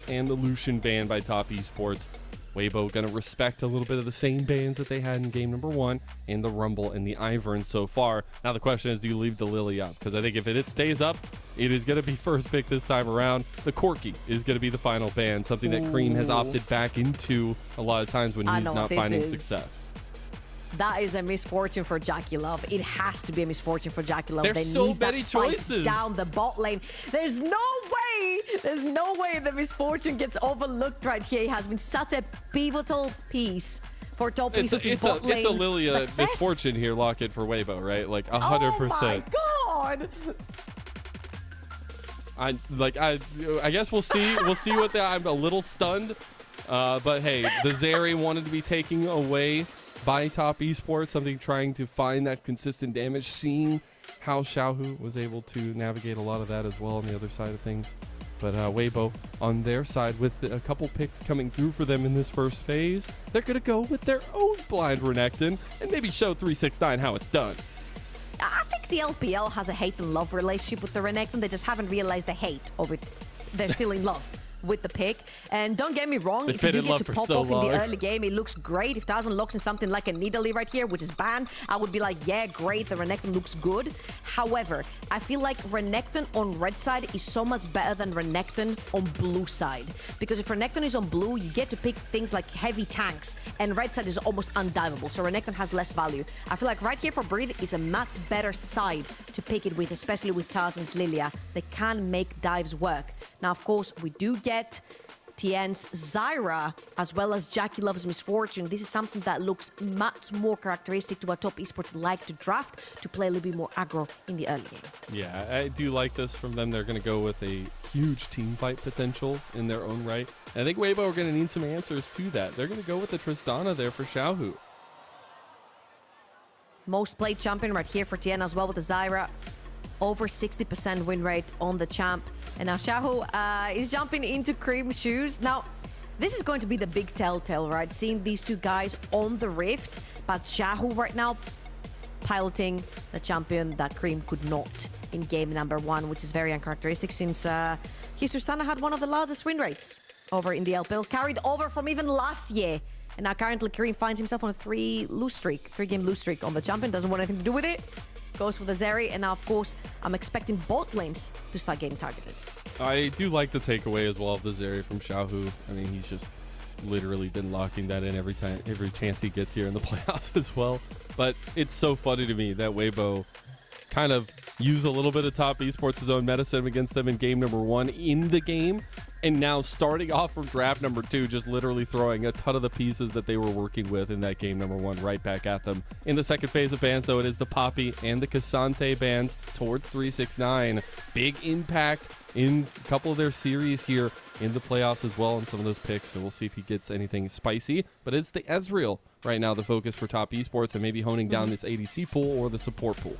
and the Lucian ban by Top Esports. Weibo going to respect a little bit of the same bans that they had in game number 1 in the Rumble and the Ivern so far. Now the question is, do you leave the Lillia up? Because I think if it stays up, it is going to be first pick this time around. The Corki is going to be the final ban, something that Creme has opted back into a lot of times when he's not finding success. That is a misfortune for JackeyLove. It has to be a misfortune for JackeyLove. There's so many choices down the bot lane. There's no way the misfortune gets overlooked right here. It has been such a pivotal piece for Top Esports' bot lane. It's a Lillia success. misfortune here, lock it for Weibo, right? Like 100%. Oh my god! I guess we'll see. We'll see what I'm a little stunned. But hey, the Zeri wanted to be taken away by Top Esports, something trying to find that consistent damage, seeing how Xiaohu was able to navigate a lot of that as well on the other side of things. But Weibo on their side, with a couple picks coming through for them in this first phase, they're going to go with their own blind Renekton and maybe show 369 how it's done. I think the LPL has a hate and love relationship with the Renekton. They just haven't realized the hate of it. They're still in love with the pick. And don't get me wrong, if you do get to pop off in the early game, it looks great. If Tarzan locks in something like a Nidalee right here, which is banned, I would be like, yeah, great, the Renekton looks good. However, I feel like Renekton on red side is so much better than Renekton on blue side. Because if Renekton is on blue, you get to pick things like heavy tanks, and red side is almost undiveable, so Renekton has less value. I feel like right here for Breathe, it's a much better side to pick it with, especially with Tarzan's Lillia. They can make dives work. Now, of course, we do get Tian's Zyra, as well as JackeyLove's Misfortune. This is something that looks much more characteristic to what Top Esports like to draft, to play a little bit more aggro in the early game. Yeah, I do like this from them. They're going to go with a huge team fight potential in their own right. And I think Weibo are going to need some answers to that. They're going to go with the Tristana there for Xiaohu. Most played champion right here for Tian as well with the Zyra. Over 60% win rate on the champ. And now Xiaohu is jumping into Creme's shoes. Now, this is going to be the big telltale, right? Seeing these two guys on the Rift, but Xiaohu right now piloting the champion that Creme could not in game number 1, which is very uncharacteristic since his Tristana had one of the largest win rates over in the LPL, carried over from even last year. And now currently Creme finds himself on a 3-game lose streak on the champion. Doesn't want anything to do with it. Goes for the Zeri, and now, of course, I'm expecting bot lanes to start getting targeted. I do like the takeaway as well of the Zeri from Xiaohu. I mean, he's just literally been locking that in every chance he gets here in the playoffs as well. But it's so funny to me that Weibo kind of used a little bit of Top Esports' own medicine against them in game number 1 in the game, and now starting off from draft number 2, just literally throwing a ton of the pieces that they were working with in that game number 1 right back at them. In the second phase of bans, though, it is the Poppy and the Cassante bans towards 369. Big impact in a couple of their series here in the playoffs as well, and some of those picks, so we'll see if he gets anything spicy. But it's the Ezreal right now, the focus for Top Esports, and maybe honing down this ADC pool or the support pool.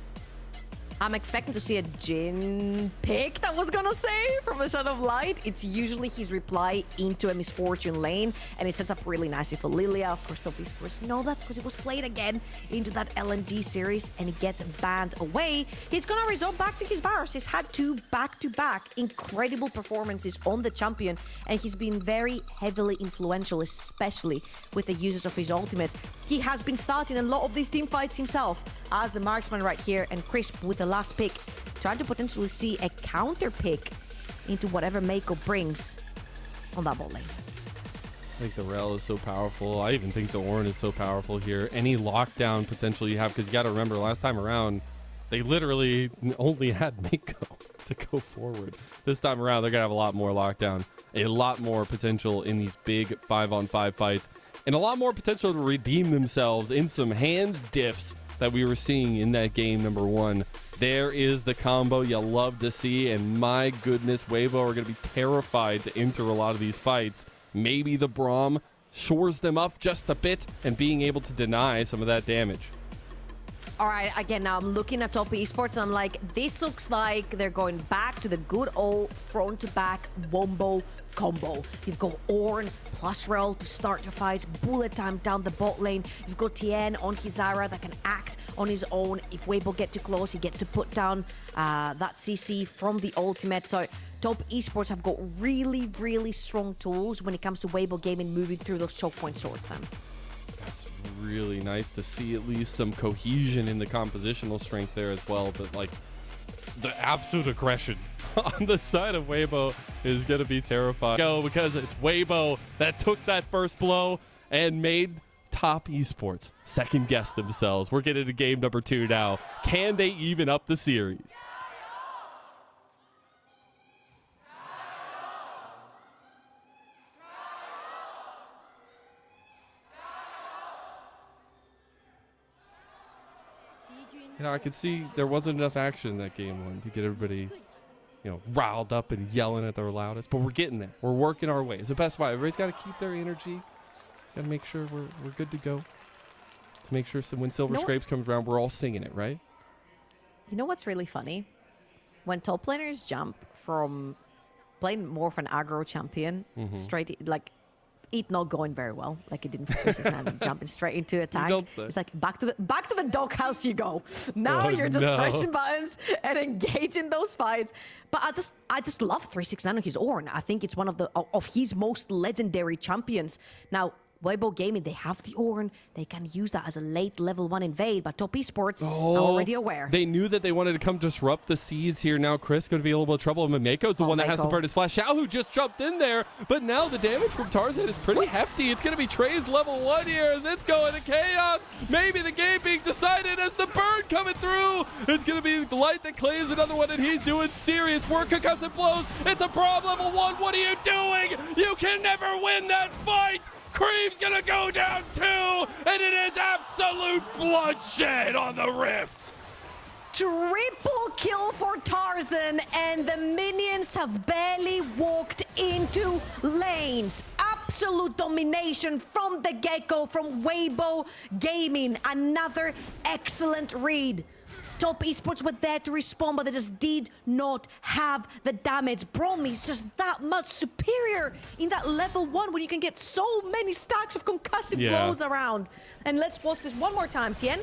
I'm expecting to see a Jhin pick, that was gonna say, from a Son of Light. It's usually his reply into a Misfortune lane, and it sets up really nicely for Lillia. Of course, Top Esports know that because it was played again into that LNG series, and it gets banned away. He's gonna resort back to his Varus. He's had 2 back-to-back incredible performances on the champion, and he's been very heavily influential, especially with the uses of his ultimates. He has been starting a lot of these team fights himself as the marksman right here, and Crisp with the last pick, trying to potentially see a counter pick into whatever Meiko brings on that bot lane. I think the Rell is so powerful. I even think the Ornn is so powerful here. Any lockdown potential you have, because you got to remember last time around, they literally only had Meiko to go forward. This time around, they're going to have a lot more lockdown, a lot more potential in these big 5-on-5 fights, and a lot more potential to redeem themselves in some hands diffs that we were seeing in that game number 1. There is the combo you love to see, and my goodness, Weibo are going to be terrified to enter a lot of these fights. Maybe the Braum shores them up just a bit and being able to deny some of that damage. All right, again, now I'm looking at Top Esports, and I'm like, this looks like they're going back to the good old front-to-back wombo combo. You've got Ornn plus Rell to start your fights, bullet time down the bot lane. You've got Tian on his Zyra that can act on his own. If Weibo get too close, he gets to put down that CC from the ultimate. So Top Esports have got really, really strong tools when it comes to Weibo Gaming moving through those choke points towards them. That's really nice to see at least some cohesion in the compositional strength there as well. But like the absolute aggression on the side of Weibo is going to be terrifying. Because it's Weibo that took that first blow and made Top Esports second guess themselves. We're getting to game number 2 now. Can they even up the series? You know, I could see there wasn't enough action in that game 1 to get everybody, you know, riled up and yelling at their loudest. But we're getting there. We're working our way. It's the best fight. Everybody's got to keep their energy. Got to make sure we're good to go. To make sure when Silver Scrapes comes around, we're all singing it, right? You know what's really funny? When top laners jump from playing more of an aggro champion, straight, like, it not going very well, like it didn't for 369, jumping straight into attack. It's like back to the doghouse you go. Now you're just pressing buttons and engaging those fights. But I just love 369 on his Ornn. I think it's one of his most legendary champions. Now, Weibo Gaming, they have the Ornn. They can use that as a late level 1 invade, but Top Esports are already aware. They knew that they wanted to come disrupt the seeds here. Now Chris going to be a little bit of trouble. And Meiko's the one that has to burn his flash. Xiaohu just jumped in there, but now the damage from Tarzan is pretty hefty. It's going to be Trey's level 1 here as it's going to chaos. Maybe the game being decided as the burn coming through. It's going to be the light that claims another one, and he's doing serious work. Concussive blows. It's a Braum level 1. What are you doing? You can never win that fight. Creme's gonna go down 2, and it is absolute bloodshed on the Rift. Triple kill for Tarzan, and the minions have barely walked into lanes. Absolute domination from the get-go from Weibo Gaming. Another excellent read. Top Esports were there to respond, but they just did not have the damage. Braum is just that much superior in that level 1 when you can get so many stacks of concussive blows around. And let's watch this one more time. Tian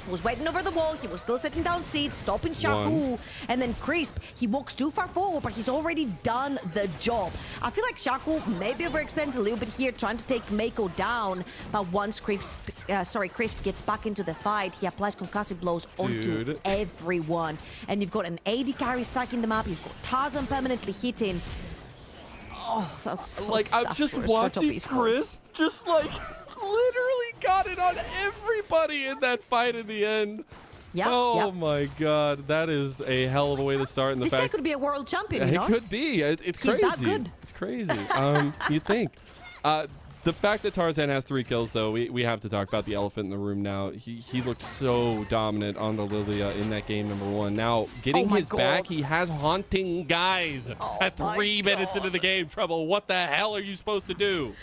was waiting over the wall. He was still setting down seeds, stopping Xiaohu. And then Crisp, he walks too far forward, but he's already done the job. I feel like Xiaohu maybe overextends a little bit here, trying to take Meiko down. But once Crisp gets back into the fight, he applies concussive blows onto everyone. And you've got an AD carry stacking them up. You've got Tarzan permanently hitting. Oh, that's so like, I'm just watching Chris just like literally got it on everybody in that fight in the end. Oh my God, that is a hell of a way to start. And this guy could be a world champion, you know? He could be. It's crazy. He's that good. It's crazy. You think. The fact that Tarzan has 3 kills, though, we have to talk about the elephant in the room now. He looked so dominant on the Lillia in that game number 1. Now, getting his back, he has haunting guys at 3 minutes into the game. Trouble, what the hell are you supposed to do?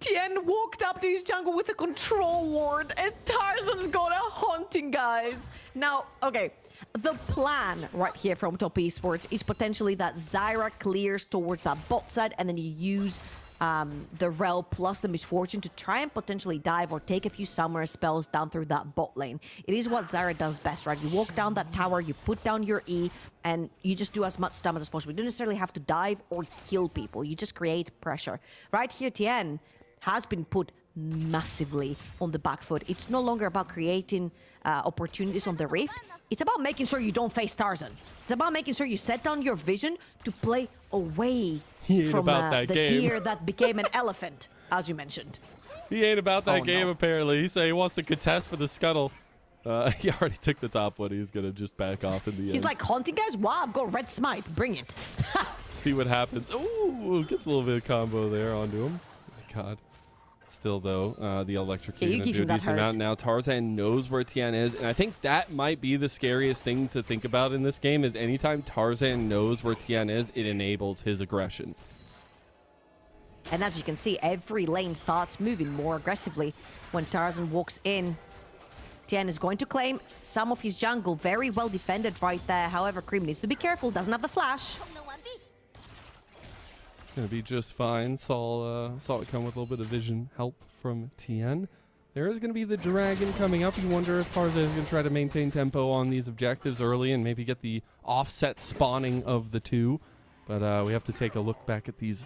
Tian walked up to his jungle with a control ward, and Tarzan's got a haunting, guys. Now, okay, the plan right here from Top Esports is potentially that Zyra clears towards that bot side, and then you use the Rell plus the Misfortune to try and potentially dive or take a few summoner spells down through that bot lane. It is what Zyra does best, right? You walk down that tower, you put down your E, and you just do as much damage as possible. You don't necessarily have to dive or kill people. You just create pressure. Right here, Tian has been put massively on the back foot. It's no longer about creating opportunities on the Rift. It's about making sure you don't face Tarzan. It's about making sure you set down your vision to play away from the deer that became an elephant, as you mentioned. He ain't about that game, apparently. He said he wants to contest for the scuttle. He already took the top one. He's going to just back off in the end. He's like, haunting guys? Wow, I've got red smite. Bring it. See what happens. Ooh, gets a little bit of combo there onto him. Oh my God. Still, though, the electrocution going to do a decent amount. Now, Tarzan knows where Tian is, and I think that might be the scariest thing to think about in this game is anytime Tarzan knows where Tian is, it enables his aggression. And as you can see, every lane starts moving more aggressively when Tarzan walks in. Tian is going to claim some of his jungle. Very well defended right there. However, Creme needs to be careful. Doesn't have the flash. Gonna be just fine. Saw it come with a little bit of vision help from Tian. There is gonna be the dragon coming up. You wonder if Tarzan is gonna try to maintain tempo on these objectives early and maybe get the offset spawning of the two. But we have to take a look back at these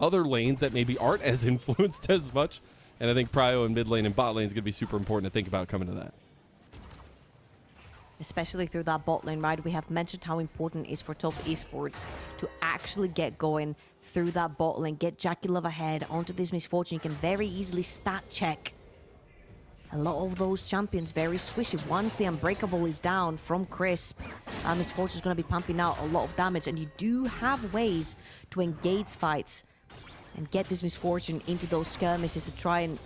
other lanes that maybe aren't as influenced as much. And I think prio and mid lane and bot lane is going to be super important to think about coming to that. Especially through that bot lane, right? We have mentioned how important it is for top esports to actually get going through that bot lane, get JackeyLove ahead onto this Misfortune. You can very easily stat check a lot of those champions, very squishy. Once the Unbreakable is down from Crisp, Misfortune is going to be pumping out a lot of damage, and you do have ways to engage fights and get this Misfortune into those skirmishes to try and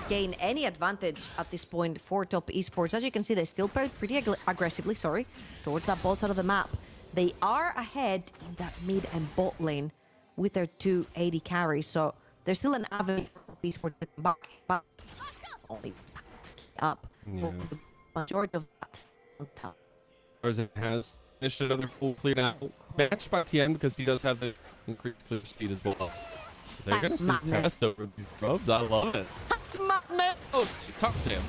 gain any advantage at this point for top esports. As you can see, they still played pretty aggressively, towards that bot side of the map. They are ahead in that mid and bot lane with their 2 AD carries, so there's still an avenue for esports to come back only up. Yeah. The majority of that on top. Tarzan has finished another full clear now, matched by Tian because he does have the increased clear speed as well. They're going to contest over these grubs. I love it. That's madness. Oh, talk to him.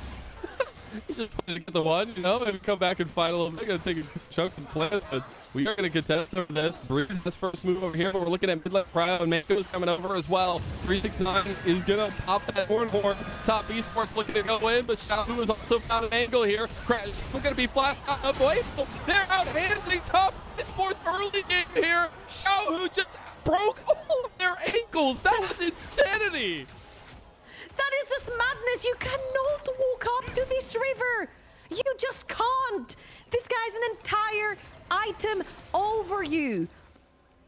He just wanted to get the one, you know, maybe come back and fight a little bit. Going to take a chunk from plans, but we are going to contest over this. This first move over here, but we're looking at mid-left prio, and Meiko is coming over as well. 369 is going to pop that horn. Top esports looking to go in, but Xiaohu has also found an angle here. Crash is going to be flashed out of Weibo. They're out-handing top esports early game here. Xiaohu just broke all of their ankles. That was insanity. That is just madness. You cannot walk up to this river. You just can't. This guy's an entire item over you.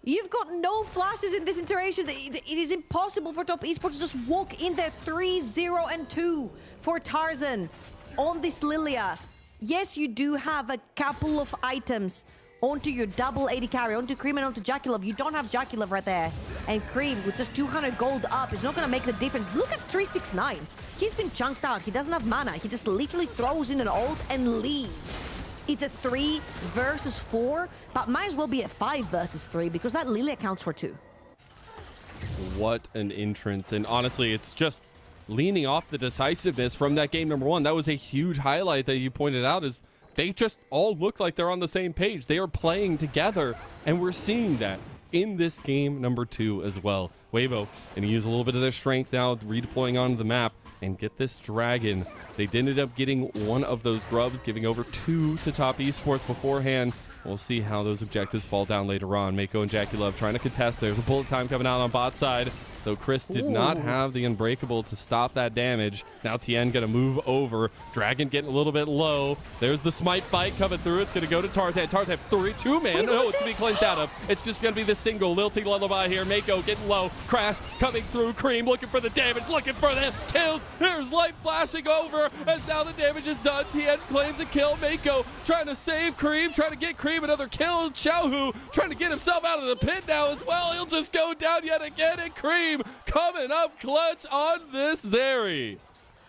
You've got no flashes in this iteration. It is impossible for top esports to just walk in there. 3-0-2 for Tarzan on this Lillia. Yes, you do have a couple of items onto your double AD carry, onto Creme and onto JackeyLove. You don't have JackeyLove right there. And Creme, with just 200 gold up, is not going to make the difference. Look at 369. He's been chunked out. He doesn't have mana. He just literally throws in an ult and leaves. It's a 3 versus 4, but might as well be a 5 versus 3 because that Lillia counts for 2. What an entrance. And honestly, it's just leaning off the decisiveness from that game number 1. That was a huge highlight that you pointed out, is they just all look like they're on the same page. They are playing together, and we're seeing that in this game number 2 as well. Weibo going to use a little bit of their strength now, redeploying onto the map and get this dragon. They did end up getting one of those grubs, giving over 2 to top esports beforehand. We'll see how those objectives fall down later on. Meiko and JackeyLove trying to contest. There's a bullet time coming out on bot side. So Chris did not have the Unbreakable to stop that damage. Now Tian going to move over. Dragon getting a little bit low. There's the smite fight coming through. It's going to go to Tarzan. Tarzan 2 man. No, it's going to be cleansed out of. It's just going to be the single Lilty Lullaby here. Meiko getting low. Crash coming through. Creme looking for the damage, looking for the kills. There's light flashing over as now the damage is done. Tian claims a kill. Meiko trying to save Creme, trying to get Creme another kill. Xiaohu trying to get himself out of the pit now as well. He'll just go down yet again, and Creme coming up clutch on this Zeri.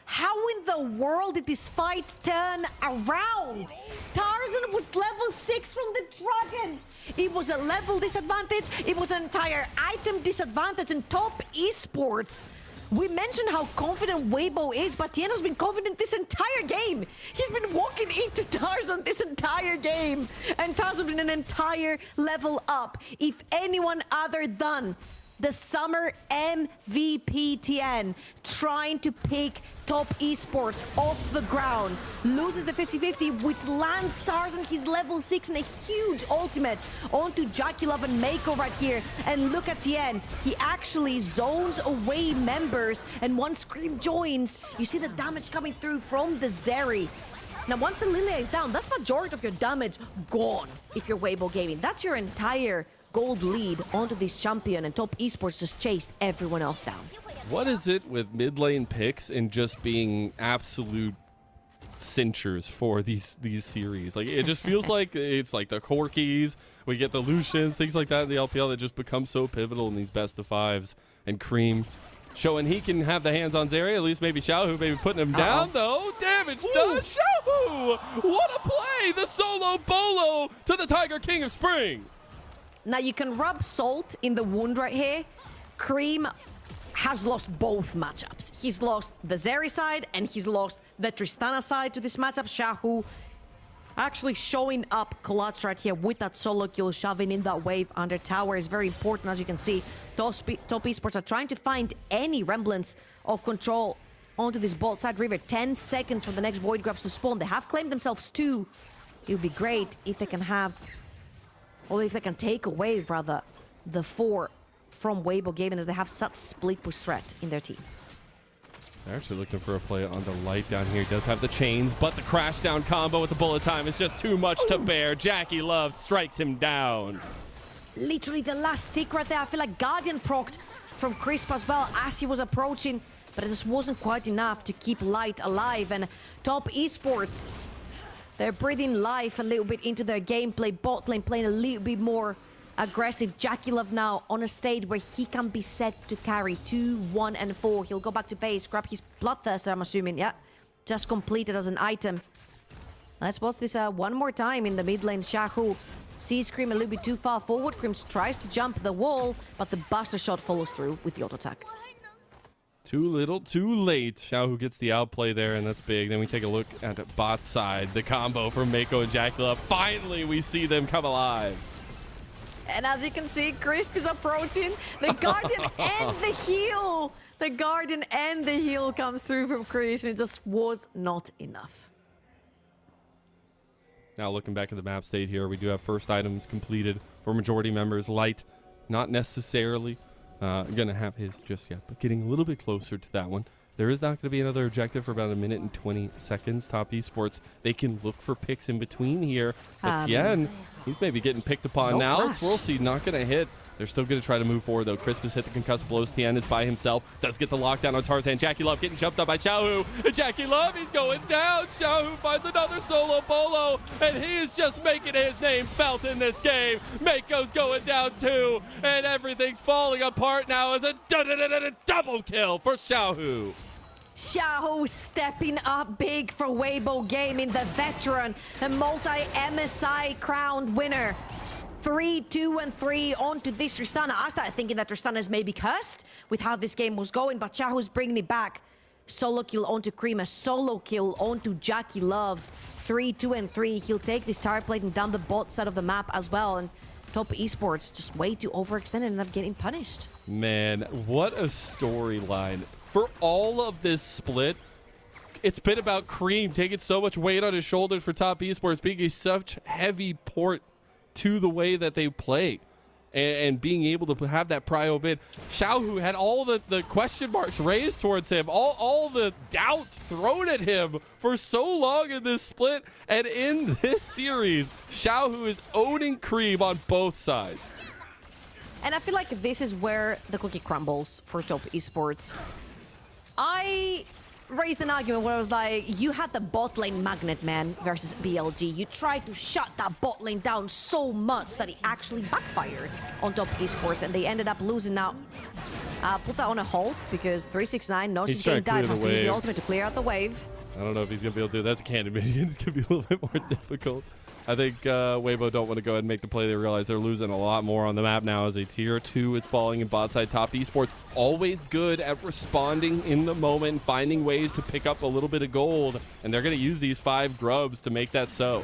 How in the world did this fight turn around? Tarzan was level 6 from the dragon. It was a level disadvantage. It was an entire item disadvantage in top esports. We mentioned how confident Weibo is, but Tian has been confident this entire game. He's been walking into Tarzan this entire game, and Tarzan been an entire level up. If anyone other than the summer MVP Tian trying to pick top esports off the ground, loses the 50-50, which lands Tarzan his level 6 and a huge ultimate onto JackeyLove and Meiko right here. And look at Tian, he actually zones away members, and once Creme joins, you see the damage coming through from the Zeri. Now, once the Lillia is down, that's majority of your damage gone if you're Weibo Gaming. That's your entire gold lead onto this champion, and top esports just chased everyone else down. What is it with mid lane picks and just being absolute cinchers for these series? Like, it just feels like it's like the Corkies, we get the Lucians, things like that in the LPL that just become so pivotal in these best of 5s. And Creme showing he can have the hands on Zeri, at least maybe Xiaohu, maybe putting him down though. Damage done. Xiaohu! What a play! The solo bolo to the Tiger King of Spring. Now, you can rub salt in the wound right here. Creme has lost both matchups. He's lost the Zeri side, and he's lost the Tristana side to this matchup. Xiaohu, Actually showing up clutch right here with that solo kill, shoving in that wave under tower is very important. As you can see, top Esports are trying to find any remnants of control onto this bot side river. 10 seconds for the next void grabs to spawn. They have claimed themselves 2. It would be great if they can have, or if they can take away rather, the 4 from Weibo Gaming, as they have such split push threat in their team. They're actually looking for a play on the light down here. He does have the chains, but the crash down combo with the bullet time is just too much to bear. JackeyLove strikes him down. Literally the last stick right there. I feel like Guardian procced from Crisp as well as he was approaching, but it just wasn't quite enough to keep Light alive. And top Esports, they're breathing life a little bit into their gameplay. Bot lane playing a little bit more aggressive. JackeyLove now on a stage where he can be set to carry 2, 1, and 4. He'll go back to base, grab his Bloodthirster, I'm assuming. Yeah, just completed as an item. Let's watch this one more time in the mid lane. Xiaohu sees Creme a little bit too far forward. Creme tries to jump the wall, but the Buster Shot follows through with the auto attack. Too little, too late. Xiaohu gets the outplay there, and that's big. Then we take a look at bot side. The combo from Meiko and JackeyLove. Finally, we see them come alive. And as you can see, Crisp is approaching. The Guardian and the heal. The Guardian and the heal comes through from Crisp, and it just was not enough. Now looking back at the map state here, we do have first items completed for majority members. Light, not necessarily going to have his just yet, but getting a little bit closer to that one. There is not going to be another objective for about 1 minute and 20 seconds. Top Esports, they can look for picks in between here. But Tian, he's maybe getting picked upon now. Swirlseed not going to hit. They're still going to try to move forward, though. Crisp has hit the concussive blows. Tian is by himself. Does get the lockdown on Tarzan. JackeyLove getting jumped up by Xiaohu. And JackeyLove, he's going down. Xiaohu finds another solo bolo. And he is just making his name felt in this game. Meiko's going down, too. And everything's falling apart now as a double kill for Xiaohu. Xiaohu stepping up big for Weibo Gaming, the veteran, the multi-MSI crowned winner. 3, 2, and 3 onto this Tristana. I started thinking that Tristana is maybe cursed with how this game was going, but Xiaohu's bringing it back. Solo kill onto Creme, solo kill onto JackeyLove. 3, 2, and 3. He'll take this tower plate and down the bot side of the map as well. And top Esports just way too overextended and end up getting punished. Man, what a storyline. For all of this split, it's been about Creme taking so much weight on his shoulders for top Esports, being a such heavy port to the way that they play and being able to have that prio bid. Xiaohu had all the question marks raised towards him, all the doubt thrown at him for so long in this split. And in this series, Xiaohu is owning Creme on both sides. And I feel like this is where the cookie crumbles for top Esports. I raised an argument where I was like, you had the bot lane magnet, man, versus BLG. You tried to shut that bot lane down so much that it actually backfired on top Esports, and they ended up losing now. Put that on a hold because 369 knows his game died, has to use the ultimate to clear out the wave. I don't know if he's going to be able to do that. That's a cannon minion. It's going to be a little bit more difficult. I think Weibo don't want to go ahead and make the play. They realize they're losing a lot more on the map now as a tier 2 is falling in bot side. Top Esports always good at responding in the moment, finding ways to pick up a little bit of gold, and they're going to use these 5 grubs to make that so.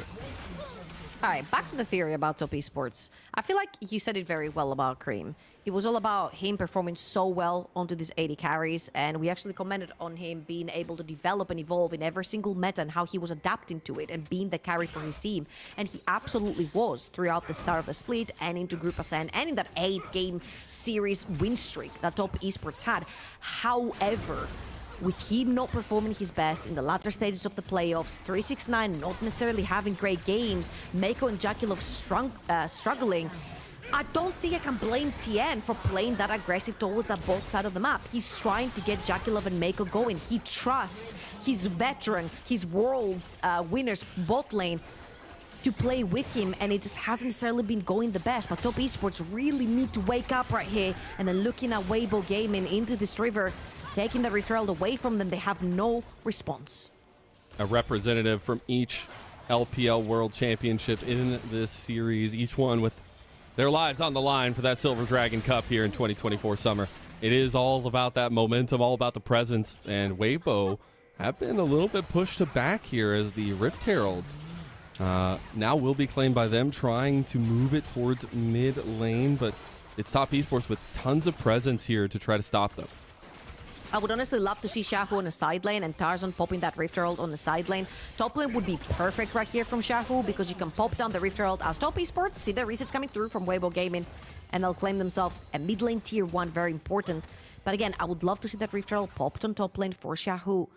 All right, back to the theory about top Esports. I feel like you said it very well about Creme. It was all about him performing so well onto these 80 carries, and we actually commented on him being able to develop and evolve in every single meta and how he was adapting to it and being the carry for his team. And he absolutely was throughout the start of the split and into Group Ascent and in that 8-game series win streak that top Esports had. However, with him not performing his best in the latter stages of the playoffs, 369 not necessarily having great games, Meiko and JackeyLove struggling, I don't think I can blame Tian for playing that aggressive towards that bot side of the map. He's trying to get JackeyLove and Meiko going. He trusts his veteran, his world's winners bot lane to play with him, and it just hasn't necessarily been going the best. But top Esports really need to wake up right here, and then looking at Weibo Gaming into this river, taking the referral away from them, they have no response. A representative from each LPL World Championship in this series, each one with their lives on the line for that Silver Dragon Cup here in 2024 summer. It is all about that momentum, all about the presence, and Weibo have been a little bit pushed to back here as the Rift Herald Now will be claimed by them, trying to move it towards mid lane, but it's Top Esports with tons of presence here to try to stop them. I would honestly love to see Xiaohu on the side lane and Tarzan popping that Rift Herald on the side lane. Top lane would be perfect right here from Xiaohu because you can pop down the Rift Herald as Top Esports, see the resets coming through from Weibo Gaming, and they'll claim themselves a mid lane tier 1, very important. But again, I would love to see that Rift Herald popped on top lane for Xiaohu.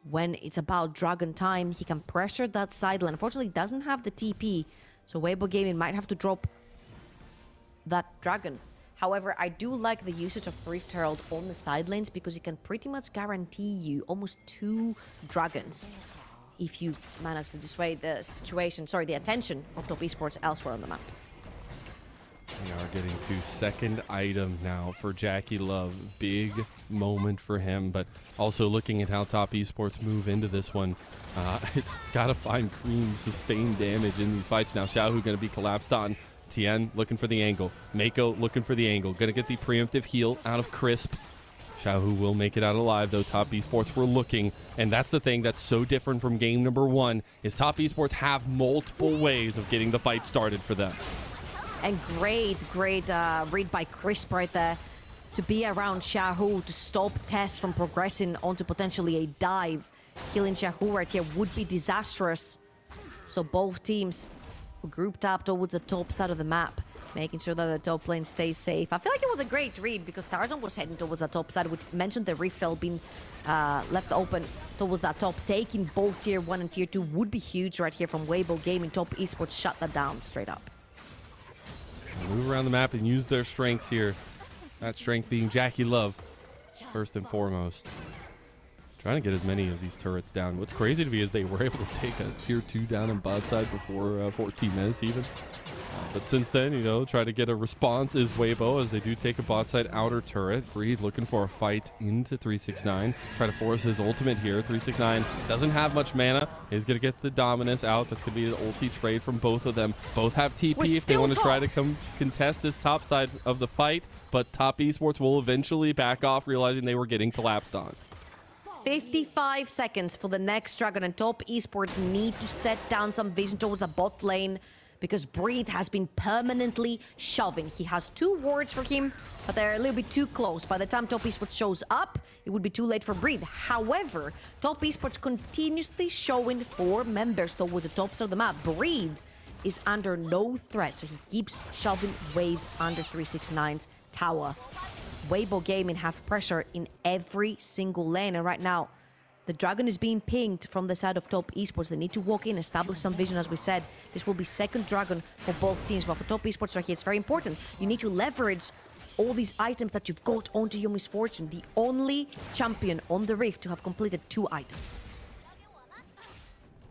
When it's about Dragon time, he can pressure that side lane. Unfortunately, he doesn't have the TP, so Weibo Gaming might have to drop that Dragon. However, I do like the usage of Rift Herald on the side lanes because it can pretty much guarantee you almost 2 dragons if you manage to dissuade the situation, sorry, the attention of Top Esports elsewhere on the map. We are getting to second item now for JackeyLove. Big moment for him, but also looking at how Top Esports move into this one, it's got to find Creme sustained damage in these fights. Now Xiaohu going to be collapsed on. Tian looking for the angle. Meiko looking for the angle. Going to get the preemptive heal out of Crisp. Xiaohu will make it out alive, though. Top Esports were looking, and that's the thing that's so different from game number 1, is Top Esports have multiple ways of getting the fight started for them. And great read by Crisp right there to be around Xiaohu to stop TES from progressing onto potentially a dive. Killing Xiaohu right here would be disastrous. So both teams grouped up towards the top side of the map, making sure that the top lane stays safe. I feel like it was a great read because Tarzan was heading towards the top side. We mentioned the Rift Herald being left open towards that top. Taking both tier 1 and tier 2 would be huge right here from Weibo Gaming. Top Esports shut that down straight up. Move around the map and use their strengths here. That strength being JackeyLove, first and foremost. Trying to get as many of these turrets down. What's crazy to me is they were able to take a tier 2 down on bot side before 14 minutes even. But since then, you know, try to get a response is Weibo as they do take a bot side outer turret. Breathe looking for a fight into 369. Try to force his ultimate here. 369 doesn't have much mana. He's going to get the Dominus out. That's going to be an ulti trade from both of them. Both have TP if they want to try to come contest this top side of the fight. But Top Esports will eventually back off, realizing they were getting collapsed on. 55 seconds for the next Dragon, and Top Esports need to set down some vision towards the bot lane because Breathe has been permanently shoving. He has 2 wards for him, but they're a little bit too close. By the time Top Esports shows up, it would be too late for Breathe. However, Top Esports continuously showing 4 members towards the top side of the map. Breathe is under no threat, so he keeps shoving waves under 369's tower. Weibo Gaming have pressure in every single lane, and right now the Dragon is being pinged from the side of Top Esports. They need to walk in, establish some vision. As we said, this will be second Dragon for both teams, but for Top Esports right here, it's very important. You need to leverage all these items that you've got onto your misfortune. The only champion on the Rift to have completed 2 items.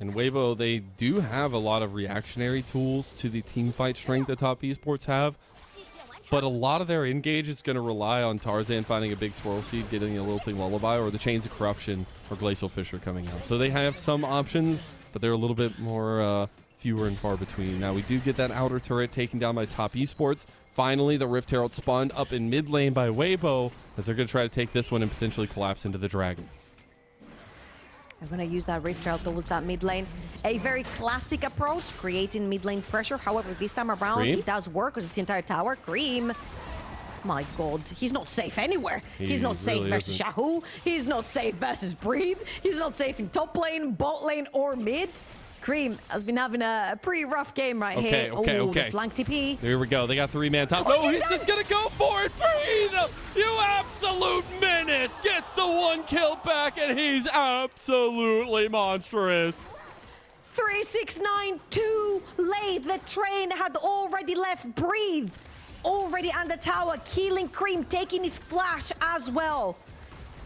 And Weibo, they do have a lot of reactionary tools to the teamfight strength that Top Esports have. But a lot of their engage is going to rely on Tarzan finding a big swirl seed, getting a lilting lullaby, or the Chains of Corruption or Glacial Fissure coming out. So they have some options, but they're a little bit more fewer and far between. Now we do get that outer turret taken down by Top Esports. Finally, the Rift Herald spawned up in mid lane by Weibo as they're going to try to take this one and potentially collapse into the Dragon. I'm going to use that Rift Herald towards that mid lane. A very classic approach, creating mid lane pressure. However, this time around, it does work because it's the entire tower. Creme, my God, he's not safe anywhere. He's not safe versus Xiaohu. He's not safe versus Breathe. He's not safe in top lane, bot lane, or mid. Creme has been having a pretty rough game right here. Okay. Flank TP. There we go. They got 3-man top. No, he's just going to go for it. Breathe! You absolute menace! Gets the 1 kill back, and he's absolutely monstrous. 369 too late. The train had already left. Breathe already on the tower. Killing Creme, taking his flash as well.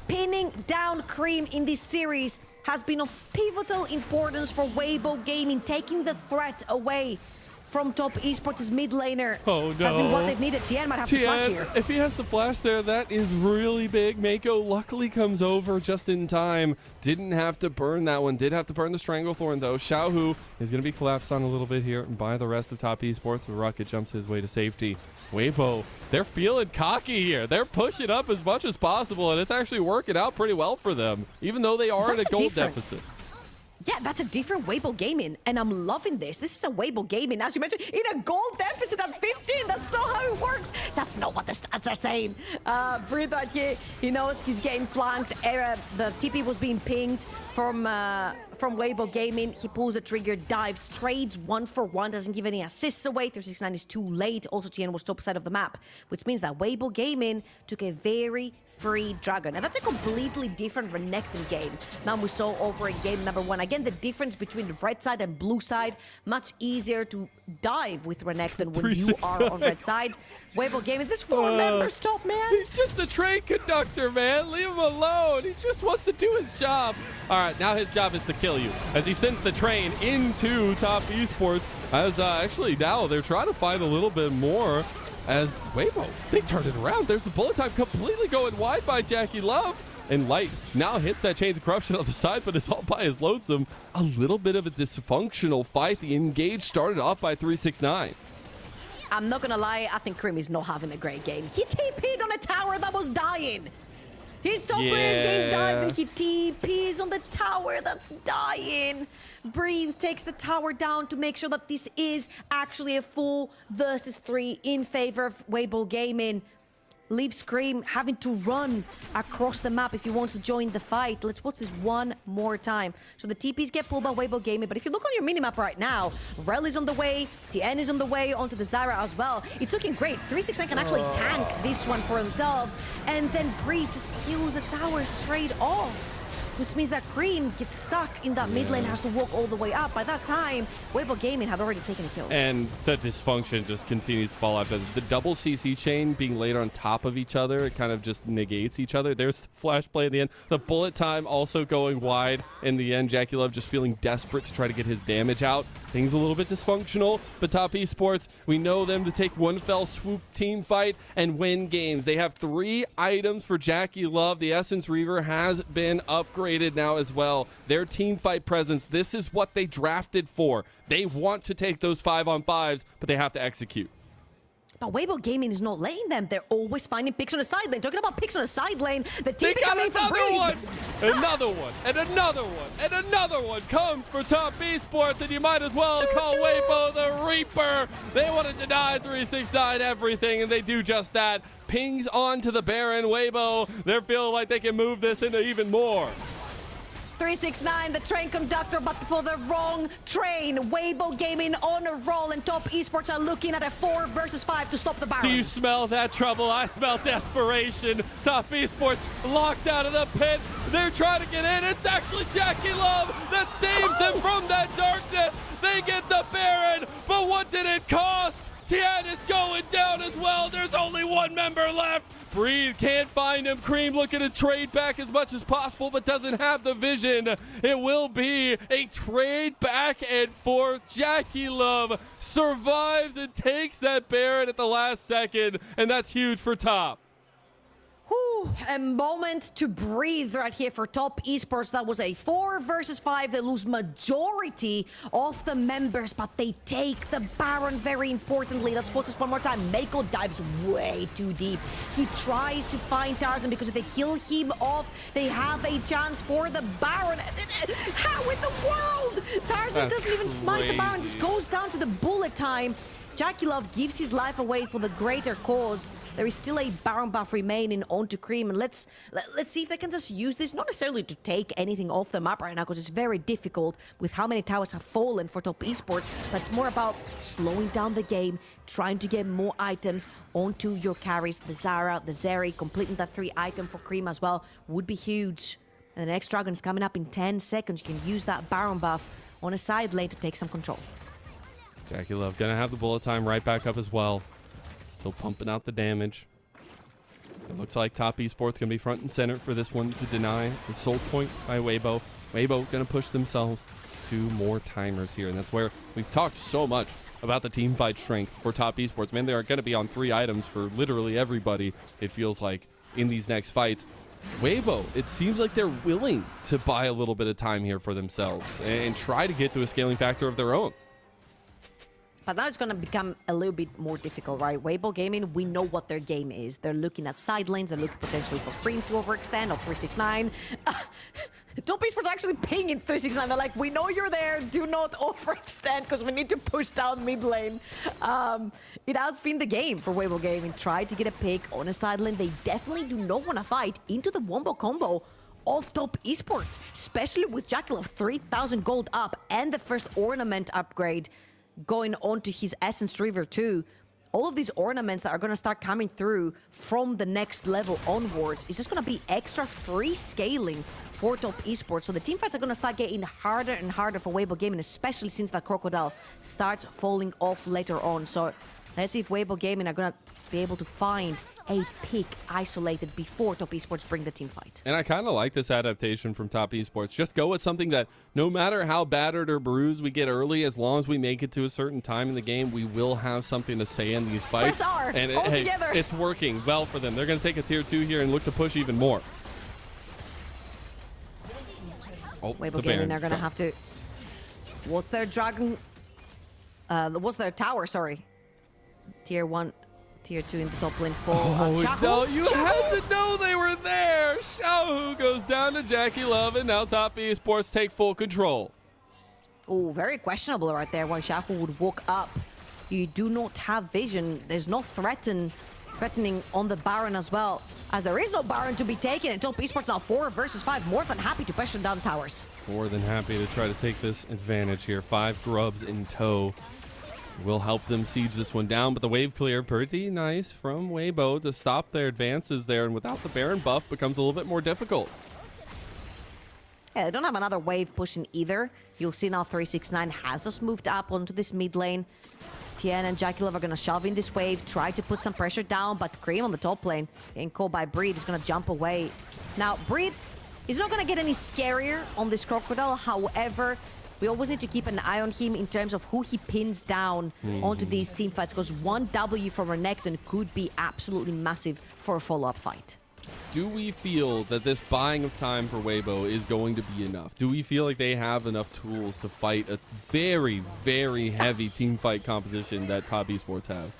Pinning down Creme in this series has been of pivotal importance for Weibo Gaming, taking the threat away from Top Esports' mid laner. Oh no. Has been what they've needed. Tian might have to flash here. If he has the flash there, that is really big. Meiko luckily comes over just in time. Didn't have to burn that one. Did have to burn the Stranglethorn though. Xiaohu is going to be collapsed on a little bit here by the rest of Top Esports. The Rocket jumps his way to safety. Weibo, they're feeling cocky here. They're pushing up as much as possible, and it's actually working out pretty well for them, even though they are in a gold deficit. Yeah, that's a different Weibo Gaming, and I'm loving this. This is a Weibo Gaming, as you mentioned, in a goal deficit at 15. That's not how it works. That's not what the stats are saying. Breathe right here. He knows he's getting flanked. The TP was being pinged from Weibo Gaming. He pulls the trigger, dives, trades 1-for-1, doesn't give any assists away. 369 is too late. Also, Tian was top side of the map, which means that Weibo Gaming took a very free dragon. And that's a completely different Renekton game than we saw over in game number 1. Again, the difference between the red side and blue side, much easier to dive with Renekton when you are on red side. Weibo Gaming, this 4 members top, man. He's just the train conductor, man. Leave him alone. He just wants to do his job. All right, now his job is to kill you as he sends the train into top esports. As actually now they're trying to find a little bit more. As Weibo, they turned it around. There's the bullet time completely going wide by JackeyLove. And Light now hits that Chains of Corruption on the side, but it's all by his lonesome. A little bit of a dysfunctional fight. The engage started off by 369. I'm not going to lie, I think Creme is not having a great game. He TP'd on a tower that was dying. His top player's getting dived and he TPs on the tower that's dying. Breathe takes the tower down to make sure that this is actually a full versus 3 in favor of Weibo Gaming. Leaves Creme having to run across the map if he wants to join the fight. Let's watch this one more time. So the TPs get pulled by Weibo Gaming, but if you look on your minimap right now, Rell is on the way, Tian is on the way onto the Zyra as well. It's looking great. 369 can actually tank this one for themselves, and then Breathe just kills the tower straight off. Which means that Creme gets stuck in that mid lane, has to walk all the way up. By that time, Weibo Gaming had already taken a kill. And the dysfunction just continues to fall out. The double CC chain being laid on top of each other, it kind of just negates each other. There's the flash play in the end. The bullet time also going wide in the end. JackeyLove just feeling desperate to try to get his damage out. Things a little bit dysfunctional, but top esports, we know them to take one fell swoop team fight and win games. They have 3 items for JackeyLove. The Essence Reaver has been upgraded now as well. Their team fight presence, this is what they drafted for. They want to take those 5-on-5s, but they have to execute. But Weibo Gaming is not letting them. They're always finding picks on the side lane. Talking about picks on the side lane, the team coming from Breathe. Another one, and another one, and another one comes for top esports, and you might as well call Weibo the Reaper. They want to deny 369 everything, and they do just that. Pings onto the Baron. Weibo, they're feeling like they can move this into even more. 369, the train conductor, but for the wrong train. Weibo Gaming on a roll, and top esports are looking at a 4 versus 5 to stop the Baron. Do you smell that trouble? I smell desperation. Top esports locked out of the pit. They're trying to get in. It's actually JackeyLove that saves them from that darkness. They get the Baron, but what did it cost? Tian is going down as well. There's only 1 member left. Breathe can't find him. Creme looking to trade back as much as possible, but doesn't have the vision. It will be a trade back and forth. JackeyLove survives and takes that Baron at the last second, and that's huge for top. Whew, a moment to breathe right here for top esports. That was a 4 versus 5. They lose majority of the members, but they take the Baron very importantly. Let's watch this one more time. Meiko dives way too deep. He tries to find Tarzan because if they kill him off, they have a chance for the Baron. How in the world? Tarzan doesn't even smite the Baron. Just goes down to the bullet time. JackeyLove gives his life away for the greater cause. There is still a Baron buff remaining onto Creme, and let's see if they can just use this, not necessarily to take anything off the map right now, because it's very difficult with how many towers have fallen for top esports, but it's more about slowing down the game, trying to get more items onto your carries. The Zyra, the Zeri, completing that 3 item for Creme as well would be huge. And the next dragon is coming up in 10 seconds. You can use that Baron buff on a side lane to take some control. JackeyLove gonna have the bullet time right back up as well. Still pumping out the damage. It looks like top esports gonna be front and center for this one to deny the soul point by Weibo. Weibo gonna push themselves to more timers here, and that's where we've talked so much about the team fight strength for top esports. Man, they are gonna be on 3 items for literally everybody, it feels like, in these next fights. Weibo, it seems like they're willing to buy a little bit of time here for themselves and try to get to a scaling factor of their own. But now it's going to become a little bit more difficult, right? Weibo Gaming, we know what their game is. They're looking at side lanes. They're looking potentially for Creme to overextend or 369. Top Esports actually pinging 369. They're like, we know you're there. Do not overextend because we need to push down mid lane. It has been the game for Weibo Gaming. Tried to get a pick on a side lane. They definitely do not want to fight into the wombo combo of Top Esports, especially with JackeyLove 3,000 gold up and the first ornament upgrade going on to his Essence River too. All of these ornaments that are going to start coming through from the next level onwards is just going to be extra free scaling for Top Esports. So the teamfights are going to start getting harder and harder for Weibo Gaming, especially since that Crocodile starts falling off later on. So let's see if Weibo Gaming are going to be able to find a pick isolated before Top Esports bring the team fight. And I kind of like this adaptation from Top Esports. Just go with something that no matter how battered or bruised we get early, as long as we make it to a certain time in the game, we will have something to say in these fights. Press R, and all hey, together. It's working well for them. They're going to take a tier 2 here and look to push even more. Oh, Weibo Gaming are going to have to... What's their dragon... what's their tower, sorry. Tier 1... Tier 2 in the top lane for Xiaohu. No, you had to know they were there. Xiaohu goes down to JackeyLove, and now Top Esports take full control. Oh, very questionable right there when Xiaohu would walk up. You do not have vision. There's no threatening on the Baron as well, as there is no Baron to be taken. And Top Esports now 4 versus 5, more than happy to pressure down towers. More than happy to try to take this advantage here. 5 grubs in tow. Will help them siege this one down, but the wave clear pretty nice from Weibo to stop their advances there, and without the Baron buff becomes a little bit more difficult. Yeah, they don't have another wave pushing either. You'll see now 369 has just moved up onto this mid lane. Tian and JackeyLove are going to shove in this wave, try to put some pressure down, but Creme on the top lane, getting caught by Breed, is going to jump away. Now, Breed is not going to get any scarier on this Crocodile, however, we always need to keep an eye on him in terms of who he pins down onto these team fights, because one W from Renekton could be absolutely massive for a follow-up fight. Do we feel that this buying of time for Weibo is going to be enough? Do we feel like they have enough tools to fight a very, very heavy team fight composition that Top Esports have?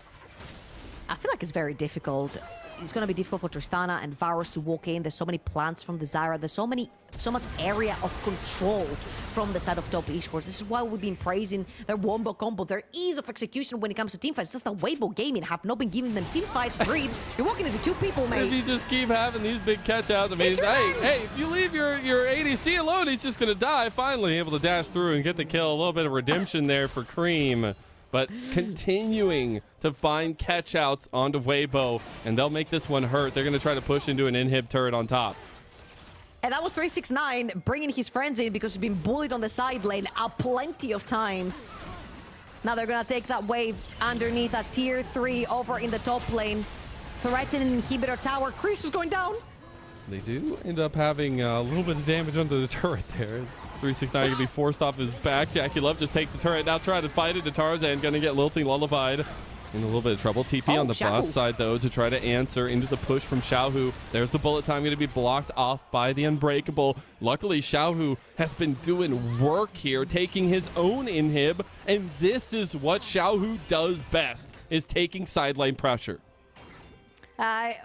I feel like it's very difficult. It's going to be difficult for Tristana and Varus to walk in. There's so many plants from the Zyra. There's so much area of control from the side of Top Esports. This is why we've been praising their wombo combo, their ease of execution when it comes to teamfights. It's just that Weibo Gaming have not been giving them teamfights. Breed, you're walking into 2 people, mate. If you just keep having these big catch-outs, I mean, hey, if you leave your ADC alone, he's just going to die. Finally able to dash through and get the kill. A little bit of redemption there for Creme. But continuing to find catch-outs onto Weibo, and they'll make this one hurt. They're going to try to push into an inhib turret on top. And that was 369 bringing his friends in because he's been bullied on the side lane plenty of times. Now they're going to take that wave underneath at tier 3 over in the top lane. Threatening inhibitor tower. Chris was going down. They do end up having a little bit of damage under the turret there. 369 going to be forced off his back. JackeyLove just takes the turret. Now trying to fight it to Tarzan. Going to get Lilting lullified. In a little bit of trouble. TP on the Xiaohu. bot side, though, to try to answer into the push from Xiaohu. There's the bullet time going to be blocked off by the Unbreakable. Luckily, Xiaohu has been doing work here, taking his own inhib. And this is what Xiaohu does best, is taking side lane pressure.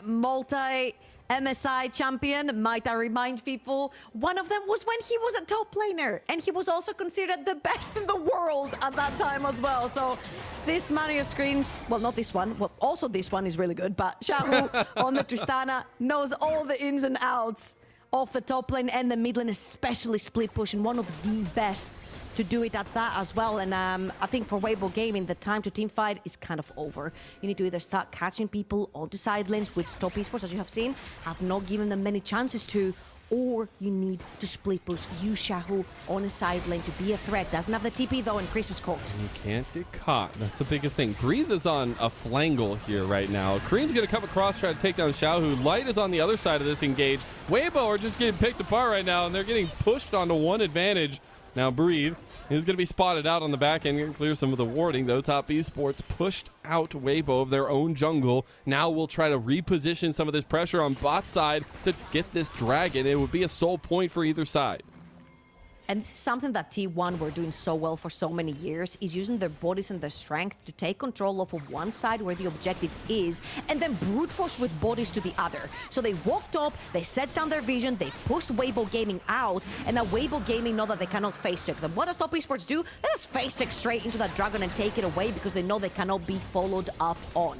Multi-MSI champion, might I remind people, one of them was when he was a top laner, and he was also considered the best in the world at that time as well. So this man on your screens, well, not this one, well, also this one is really good, but Xiaohu on the Tristana knows all the ins and outs of the top lane and the mid lane, especially split push, and one of the best to do it at that as well. And I think for Weibo Gaming, the time to team fight is kind of over. You need to either start catching people onto side lanes, which Top Esports, as you have seen, have not given them many chances to, or you need to split push. Use Xiaohu on a side lane to be a threat. Doesn't have the TP though, and Chris was caught. You can't get caught. That's the biggest thing. Breathe is on a flangle here right now. Creme's going to come across, try to take down Xiaohu. Light is on the other side of this engage. Weibo are just getting picked apart right now, and they're getting pushed onto one advantage. Now Breathe is going to be spotted out on the back end and clear some of the warding, though. Top Esports pushed out Weibo of their own jungle. Now we'll try to reposition some of this pressure on bot side to get this dragon. It would be a sole point for either side. And this is something that T1 were doing so well for so many years, is using their bodies and their strength to take control off of one side where the objective is, and then brute force with bodies to the other. So they walked up, they set down their vision, they pushed Weibo Gaming out, and now Weibo Gaming know that they cannot face check them. What does Top Esports do? They just face check straight into that Dragon and take it away because they know they cannot be followed up on.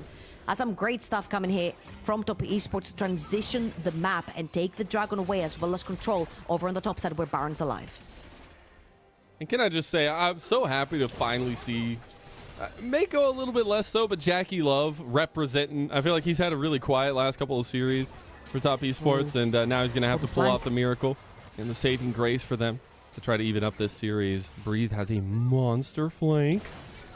That's some great stuff coming here from Top Esports to transition the map and take the Dragon away, as well as control over on the top side where Baron's alive. And can I just say, I'm so happy to finally see Meiko a little bit less so, but JackeyLove representing. I feel like he's had a really quiet last couple of series for Top Esports, and now he's going to have to pull out the miracle and the saving grace for them to try to even up this series. Breathe has a monster flank.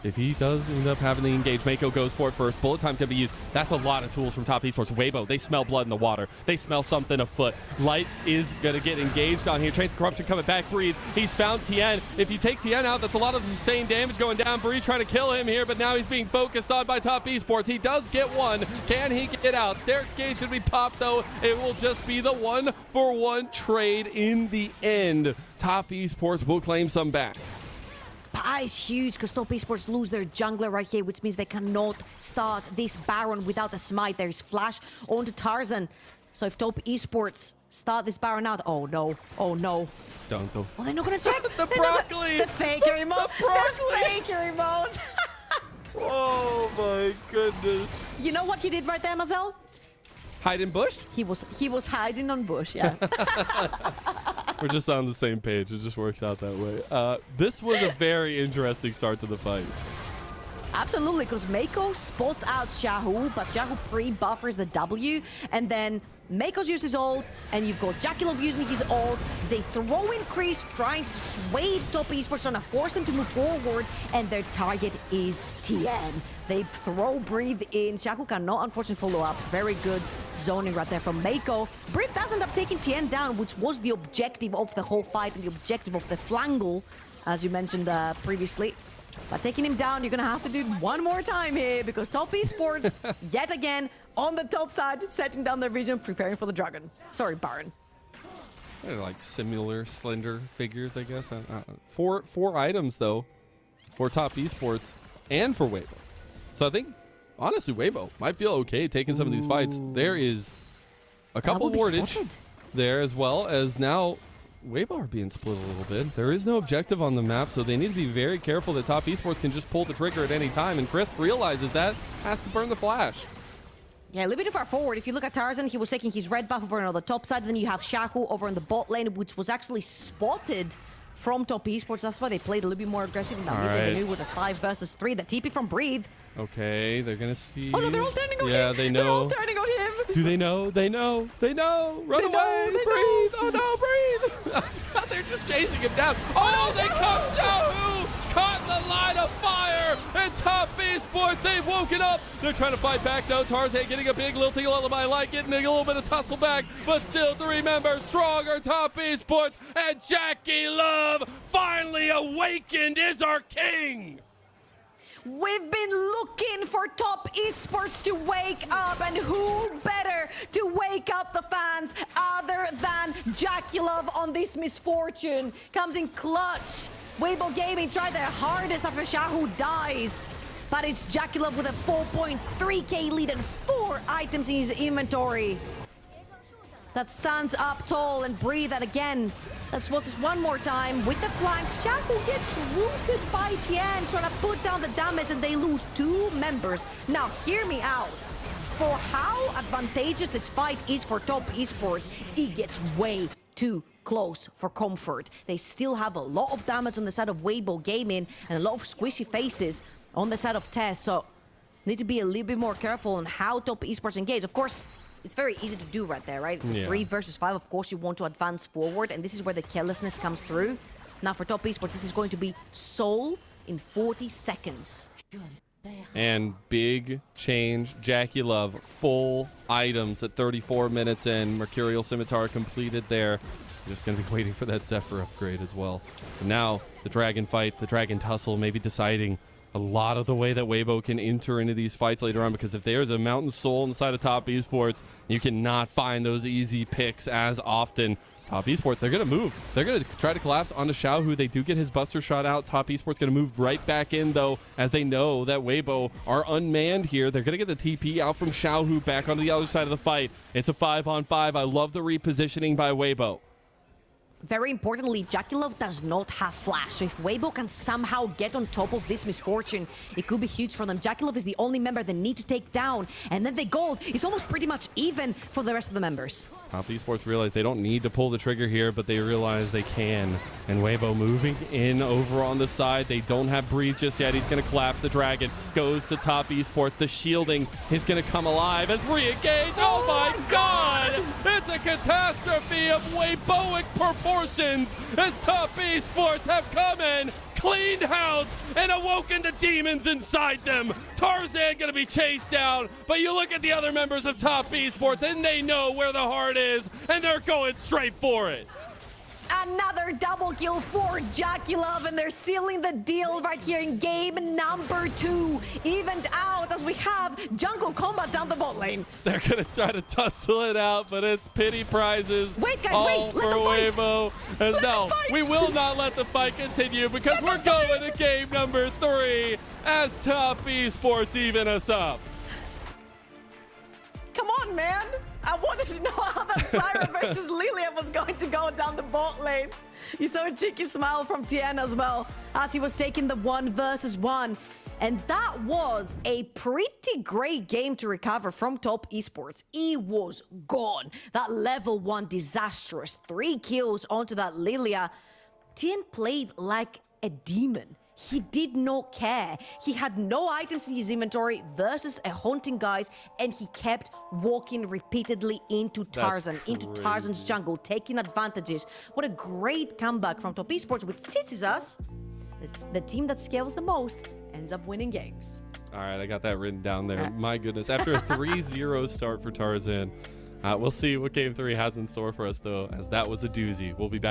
If he does end up having the engage, Meiko goes for it first. Bullet time can be used. That's a lot of tools from Top Esports. Weibo, they smell blood in the water. They smell something afoot. Light is going to get engaged on here. Trains the corruption coming back. Breathe. He's found Tian. If you take Tian out, that's a lot of sustained damage going down. Breathe trying to kill him here, but now he's being focused on by Top Esports. He does get one. Can he get out? Steric's gauge should be popped, though. It will just be the 1-for-1 trade in the end. Top Esports will claim some back. That is huge because Top Esports lose their jungler right here, which means they cannot start this Baron without a smite. There's flash onto Tarzan. So if Top Esports start this Baron out, oh no, oh no. Don't. Well, they're not gonna check. The broccoli. The faker emote. The faker emote. Oh my goodness. You know what he did right there, Mazel? Hide in bush? He was hiding on bush, yeah. We're just on the same page. It just works out that way. This was a very interesting start to the fight. Absolutely, because Meiko spots out Xiaohu, but Xiaohu pre-buffers the W, and then Meiko's used his ult, and you've got JackeyLove using his ult. They throw in Creme, trying to sway Top Esports, trying to force them to move forward, and their target is Tian. They throw Breathe in. Xiaohu cannot, unfortunately, follow up. Very good zoning right there from Meiko. Breathe does end up taking Tian down, which was the objective of the whole fight and the objective of the flangle, as you mentioned previously. But taking him down, you're going to have to do it one more time here, because Top Esports, yet again, on the top side, setting down their vision, preparing for the Dragon. Sorry, Baron. They're like similar, slender figures, I guess. Four items, though, for Top Esports and for Weibo. So I think, honestly, Weibo might feel okay taking some of these fights. There is a couple wardage there, as well as now Weibo are being split a little bit. There is no objective on the map, so they need to be very careful that Top Esports can just pull the trigger at any time, and Crisp realizes that, has to burn the flash. Yeah, a little bit too far forward. If you look at Tarzan, he was taking his red buff over on the top side. Then you have Xiaohu over on the bot lane, which was actually spotted from Top Esports. That's why they played a little bit more aggressive. Now they knew it was a 5 versus 3. The TP from Breathe. Okay, they're going to see. Oh, no, they're all turning on him. Yeah, they know. They're all turning on him. Do they know? They know. They know. Run away. Breathe. Oh, no, breathe. They're just chasing him down. Oh, they caught Xiaohu. Caught in the line of fire. And Top Esports, they've woken up. They're trying to fight back, though. Tarzan getting a big lilting lullaby, like getting a little bit of tussle back. But still, 3 members stronger. Top Esports and JackeyLove finally awakened is our king. We've been looking for Top Esports to wake up, and who better to wake up the fans other than JackeyLove on this misfortune. Comes in clutch. Weibo Gaming tried their hardest after Xiaohu dies, but it's JackeyLove with a 4.3k lead and 4 items in his inventory. That stands up tall and Breathe, and again, let's watch this one more time with the flank. Xiaohu gets rooted by Tian, trying to put down the damage, and they lose 2 members. Now, hear me out. For how advantageous this fight is for Top Esports, it gets way too close for comfort. They still have a lot of damage on the side of Weibo Gaming and a lot of squishy faces on the side of TES, so need to be a little bit more careful on how Top Esports engage. Of course, it's very easy to do right there, right? It's a 3 versus 5. Of course, you want to advance forward, and this is where the carelessness comes through. Now, for Top Esports, this is going to be Soul in 40 seconds. And big change. JackeyLove, full items at 34 minutes in. Mercurial Scimitar completed there. Just going to be waiting for that Zephyr upgrade as well. And now, the Dragon fight, the Dragon tussle, maybe deciding a lot of the way that Weibo can enter into these fights later on, because if there's a Mountain Soul inside of Top Esports, you cannot find those easy picks as often. Top Esports, they're going to move. They're going to try to collapse onto Xiaohu. They do get his buster shot out. Top Esports going to move right back in, though, as they know that Weibo are unmanned here. They're going to get the TP out from Xiaohu back onto the other side of the fight. It's a 5-on-5. I love the repositioning by Weibo. Very importantly, JackeyLove does not have flash. So if Weibo can somehow get on top of this misfortune, it could be huge for them. JackeyLove is the only member they need to take down. And then they gold. It's almost pretty much even for the rest of the members. Top Esports realize they don't need to pull the trigger here, but they realize they can. And Weibo moving in over on the side. They don't have Breathe just yet. He's going to collapse the dragon. Goes to Top Esports. The shielding is going to come alive as re-engage. Oh my God! It's a catastrophe of Weiboic proportions as Top Esports have come in, cleaned house, and awoken the demons inside them. Tarzan gonna be chased down, but you look at the other members of Top Esports and they know where the heart is, and they're going straight for it. Another double kill for JackeyLove, and they're sealing the deal right here in game number 2. Evened out as we have jungle combat down the bot lane. They're going to try to tussle it out, but it's pity prizes. Wait, guys, all wait. for Weibo. No, we will not let the fight continue because we're going to game number 3 as Top Esports even us up. Come on, man. I wanted to know how that Zyra versus Lillia was going to go down the bot lane. You saw a cheeky smile from Tian as well as he was taking the 1 versus 1. And that was a pretty great game to recover from Top Esports. He was gone. That level 1 disastrous 3 kills onto that Lillia. Tian played like a demon. He did not care. He had no items in his inventory versus a hunting guys, and he kept walking repeatedly into Tarzan, into Tarzan's jungle, taking advantages. What a great comeback from Top Esports, which teaches us the team that scales the most ends up winning games. All right, I got that written down there. My goodness, after a 3-0 start for Tarzan, we'll see what Game 3 has in store for us, though, as that was a doozy. We'll be back.